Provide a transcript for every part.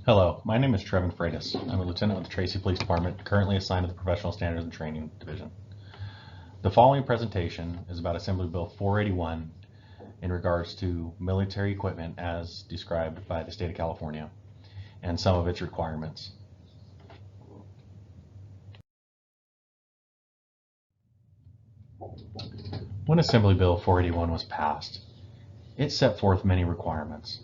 Hello, my name is Trevin Freitas. I'm a lieutenant with the Tracy Police Department, currently assigned to the Professional Standards and Training Division. The following presentation is about Assembly Bill 481 in regards to military equipment as described by the state of California and some of its requirements. When Assembly Bill 481 was passed, it set forth many requirements.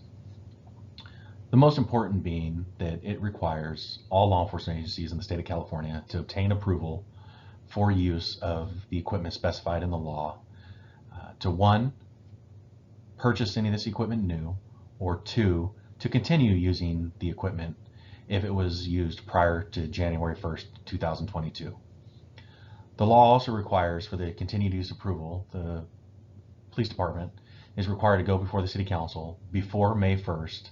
The most important being that it requires all law enforcement agencies in the state of California to obtain approval for use of the equipment specified in the law to one, purchase any of this equipment new, or two, to continue using the equipment if it was used prior to January 1st, 2022. The law also requires for the continued use approval, the police department is required to go before the city council before May 1st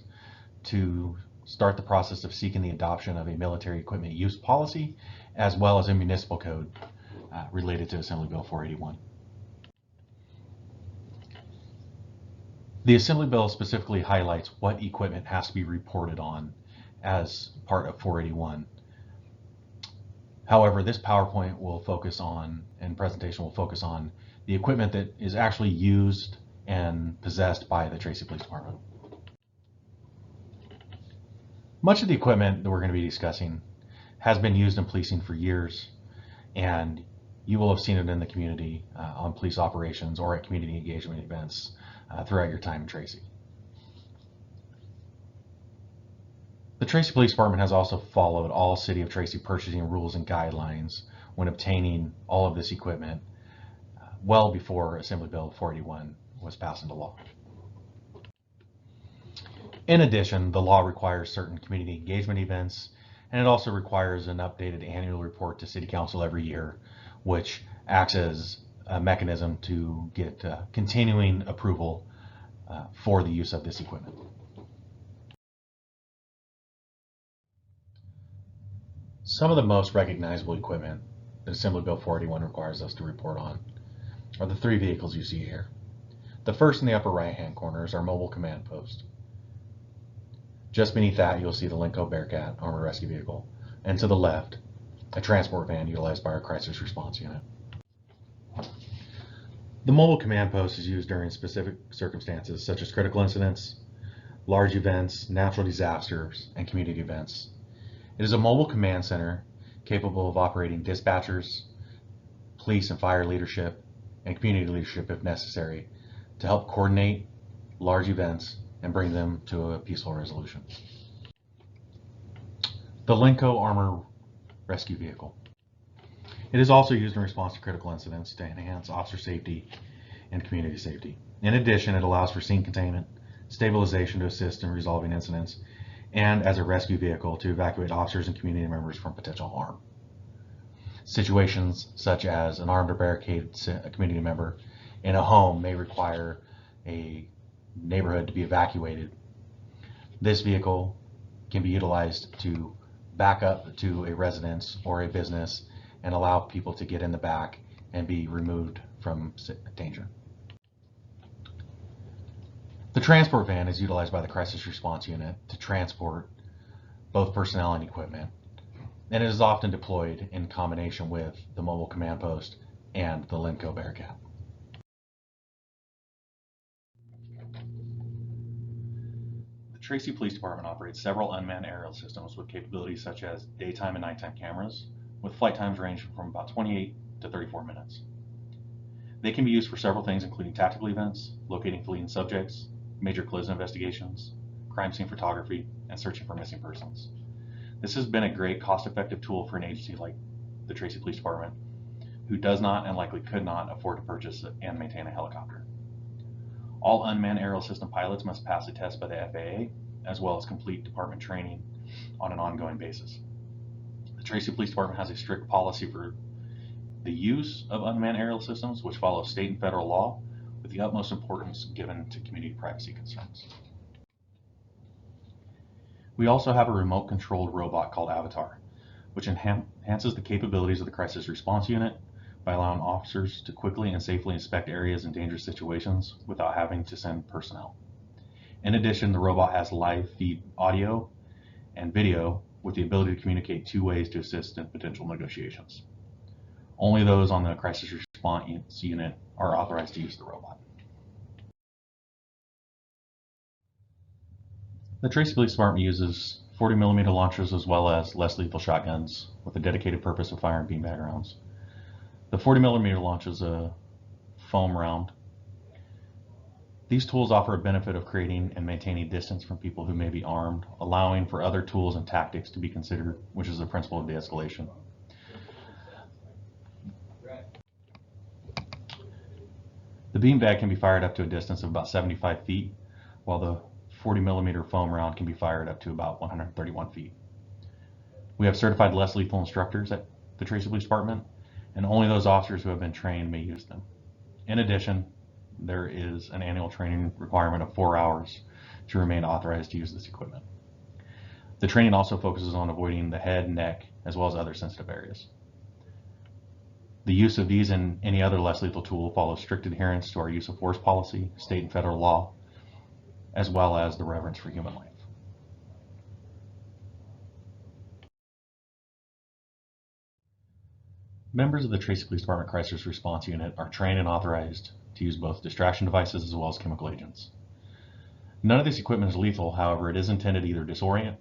to start the process of seeking the adoption of a military equipment use policy as well as a municipal code related to Assembly Bill 481. The Assembly Bill specifically highlights what equipment has to be reported on as part of 481. However, this PowerPoint will focus on, and presentation will focus on, the equipment that is actually used and possessed by the Tracy Police Department. Much of the equipment that we're going to be discussing has been used in policing for years, and you will have seen it in the community on police operations or at community engagement events throughout your time in Tracy. The Tracy Police Department has also followed all City of Tracy purchasing rules and guidelines when obtaining all of this equipment well before Assembly Bill 481 was passed into law. In addition, the law requires certain community engagement events, and it also requires an updated annual report to City Council every year, which acts as a mechanism to get continuing approval for the use of this equipment. Some of the most recognizable equipment that Assembly Bill 481 requires us to report on are the three vehicles you see here. The first in the upper right-hand corner is our mobile command post. Just beneath that, you'll see the Lenco Bearcat armor rescue vehicle, and to the left, a transport van utilized by our crisis response unit. The mobile command post is used during specific circumstances such as critical incidents, large events, natural disasters, and community events. It is a mobile command center capable of operating dispatchers, police and fire leadership, and community leadership if necessary to help coordinate large events and bring them to a peaceful resolution. The Lenco Armor Rescue Vehicle. It is also used in response to critical incidents to enhance officer safety and community safety. In addition, it allows for scene containment, stabilization to assist in resolving incidents, and as a rescue vehicle to evacuate officers and community members from potential harm. Situations such as an armed or barricaded community member in a home may require a neighborhood to be evacuated. This vehicle can be utilized to back up to a residence or a business and allow people to get in the back and be removed from danger. The transport van is utilized by the crisis response unit to transport both personnel and equipment, and it is often deployed in combination with the mobile command post and the Lenco Bearcat. The Tracy Police Department operates several unmanned aerial systems with capabilities such as daytime and nighttime cameras, with flight times ranging from about 28 to 34 minutes. They can be used for several things, including tactical events, locating fleeing subjects, major collision investigations, crime scene photography, and searching for missing persons. This has been a great cost-effective tool for an agency like the Tracy Police Department, who does not and likely could not afford to purchase and maintain a helicopter. All unmanned aerial system pilots must pass a test by the FAA, as well as complete department training on an ongoing basis. The Tracy Police Department has a strict policy for the use of unmanned aerial systems, which follows state and federal law, with the utmost importance given to community privacy concerns. We also have a remote-controlled robot called Avatar, which enhances the capabilities of the crisis response unit by allowing officers to quickly and safely inspect areas in dangerous situations without having to send personnel. In addition, the robot has live feed audio and video with the ability to communicate 2 ways to assist in potential negotiations. Only those on the crisis response unit are authorized to use the robot. The Tracy Police Department uses 40mm launchers as well as less lethal shotguns with a dedicated purpose of firing beanbag rounds. The 40mm launch is a foam round. These tools offer a benefit of creating and maintaining distance from people who may be armed, allowing for other tools and tactics to be considered, which is the principle of de-escalation. The beanbag can be fired up to a distance of about 75 feet, while the 40mm foam round can be fired up to about 131 feet. We have certified less lethal instructors at the Tracy Police Department, and only those officers who have been trained may use them. In addition, there is an annual training requirement of 4 hours to remain authorized to use this equipment. The training also focuses on avoiding the head, neck, as well as other sensitive areas. The use of these and any other less lethal tool follows strict adherence to our use of force policy, state and federal law, as well as the reverence for human life. Members of the Tracy Police Department Crisis Response Unit are trained and authorized to use both distraction devices as well as chemical agents. None of this equipment is lethal, however, it is intended to either disorient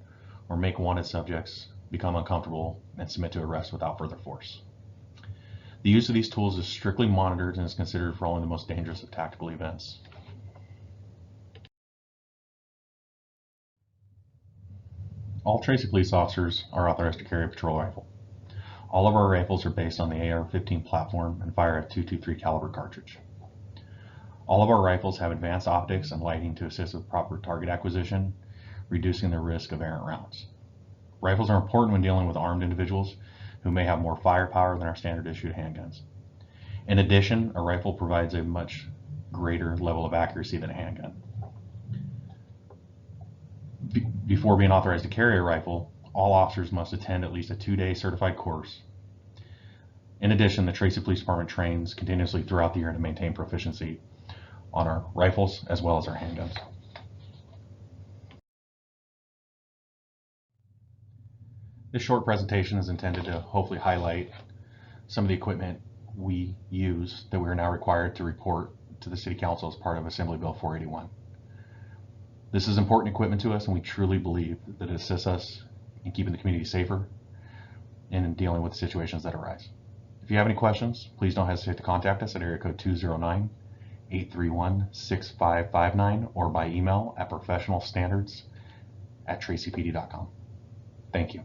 or make wanted subjects become uncomfortable and submit to arrest without further force. The use of these tools is strictly monitored and is considered for only the most dangerous of tactical events. All Tracy police officers are authorized to carry a patrol rifle. All of our rifles are based on the AR-15 platform and fire a .223 caliber cartridge. All of our rifles have advanced optics and lighting to assist with proper target acquisition, reducing the risk of errant rounds. Rifles are important when dealing with armed individuals who may have more firepower than our standard issue handguns. In addition, a rifle provides a much greater level of accuracy than a handgun. Before being authorized to carry a rifle, all officers must attend at least a 2-day certified course. In addition, the Tracy Police Department trains continuously throughout the year to maintain proficiency on our rifles as well as our handguns. This short presentation is intended to hopefully highlight some of the equipment we use that we are now required to report to the City Council as part of Assembly Bill 481. This is important equipment to us, and we truly believe that it assists us in keeping the community safer and in dealing with situations that arise. If you have any questions, please don't hesitate to contact us at area code 209-831-6559 or by email at professionalstandards@tracypd.com. Thank you.